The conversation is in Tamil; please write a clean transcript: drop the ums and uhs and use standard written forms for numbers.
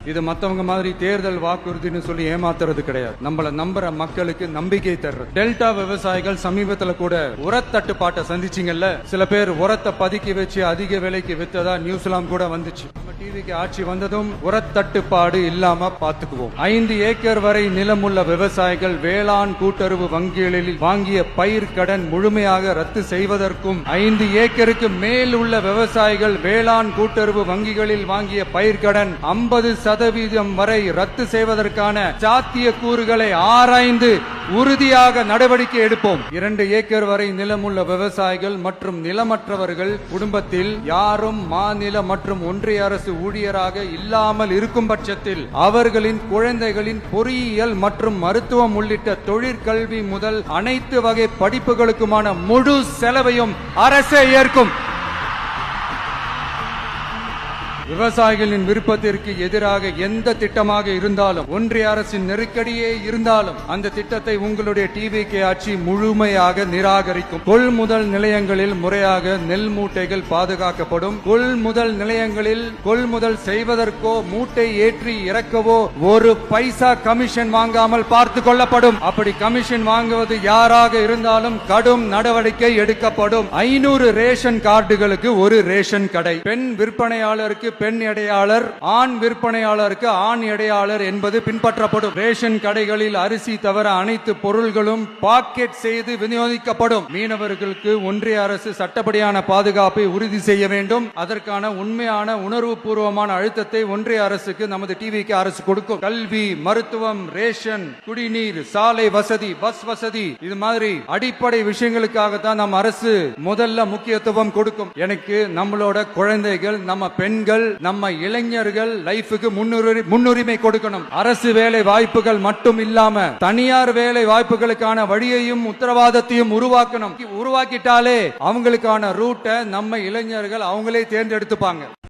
இது மத்தவங்க மாதிரி தேர்தல் வாக்குறுதின்னு சொல்லி ஏமாத்துறது கிடையாது. நம்மள நம்புற மக்களுக்கு நம்பிக்கை தர்றது. டெல்டா விவசாயிகள் சமீபத்துல கூட உரத்தட்டுப்பாட்டை சந்திச்சிங்கல்ல. சில பேர் உரத்தை பதுக்கி வச்சு அதிக விலைக்கு வித்ததா நியூஸ்லாம் கூட வந்துச்சு. நம்ம டிவிக்கு ஆட்சி வந்ததும் உரத்தட்டுப்பாடு இல்லாம பாத்துக்குவோம். 5 ஏக்கர் வரை நிலமுள்ள விவசாயிகள் வேளாண் கூட்டுறவு வங்கிகளில் வாங்கிய பயிர் கடன் முழுமையாக ரத்து செய்வதற்கும் 5 ஏக்கருக்கு மேல் உள்ள விவசாயிகள் வேளாண் கூட்டுறவு வங்கிகளில் வாங்கிய பயிர் கடன் 50% வரை ரத்து செய்வதற்கான சாத்திய கூறுகளை ஆராய்ந்து உறுதியாக நடவடிக்கை எடுப்போம். 2 ஏக்கர் வரை நிலமுள்ள விவசாயிகள் மற்றும் நிலமற்றவர்கள் குடும்பத்தில் யாரும் மாநில மற்றும் ஒன்றிய அரசு ஊழியராக இல்லாமல் இருக்கும் பட்சத்தில் அவர்களின் குழந்தைகளின் பொறியியல் மற்றும் மருத்துவம் உள்ளிட்ட தொழிற்கல்வி முதல் அனைத்து வகை படிப்புகளுக்குமான முழு செலவையும் அரசே ஏற்கும். விவசாயிகளின் விருப்பத்திற்கு எதிராக எந்த திட்டமாக இருந்தாலும், ஒன்றிய அரசின் நெருக்கடியே இருந்தாலும் அந்த திட்டத்தை உங்களுடைய டிவிகே ஆட்சி முழுமையாக நிராகரிக்கும். கொள்முதல் நிலையங்களில் முறையாக நெல் மூட்டைகள் பாதுகாக்கப்படும். கொள்முதல் நிலையங்களில் கொள்முதல் செய்வதற்கோ மூட்டை ஏற்றி இறக்கவோ ஒரு பைசா கமிஷன் வாங்காமல் பார்த்து கொள்ளப்படும். அப்படி கமிஷன் வாங்குவது யாராக இருந்தாலும் கடும் நடவடிக்கை எடுக்கப்படும். 500 ரேஷன் கார்டுகளுக்கு ஒரு ரேஷன் கடை. பெண் விற்பனையாளருக்கு பெண் எடையாளர், ஆண் விற்பனையாளருக்கு ஆண் எடையாளர் என்பது பின்பற்றப்படும். ரேஷன் கடைகளில் அரிசி தவிர அனைத்து பொருள்களும் பாக்கெட் செய்து விநியோகிக்கப்படும். மீனவர்களுக்கு ஒன்றிய அரசு சட்டப்படியான பாதுகாப்பை உறுதி செய்ய வேண்டும். அதற்கான உண்மையான உணர்வு பூர்வமான அழுத்தத்தை ஒன்றிய அரசுக்கு நமது டிவிக்கு அரசு கொடுக்கும். கல்வி, மருத்துவம், ரேஷன், குடிநீர், சாலை வசதி, பஸ் வசதி, இது மாதிரி அடிப்படை விஷயங்களுக்காகத்தான் நம் அரசு முதல்ல முக்கியத்துவம் கொடுக்கும். எனக்கு நம்மளோட குழந்தைகள், நம்ம பெண்கள், நம்ம இளைஞர்கள் லைஃபுக்கு முன்னுரிமை கொடுக்கணும். அரசு வேலை வாய்ப்புகள் மட்டும் இல்லாம தனியார் வேலை வாய்ப்புகளுக்கான வழியையும் உத்தரவாதத்தையும் உருவாக்கணும். உருவாக்கிட்டாலே அவங்களுக்கான ரூட்டை நம்ம இளைஞர்கள் அவங்களே தேர்ந்தெடுத்துப்பாங்க.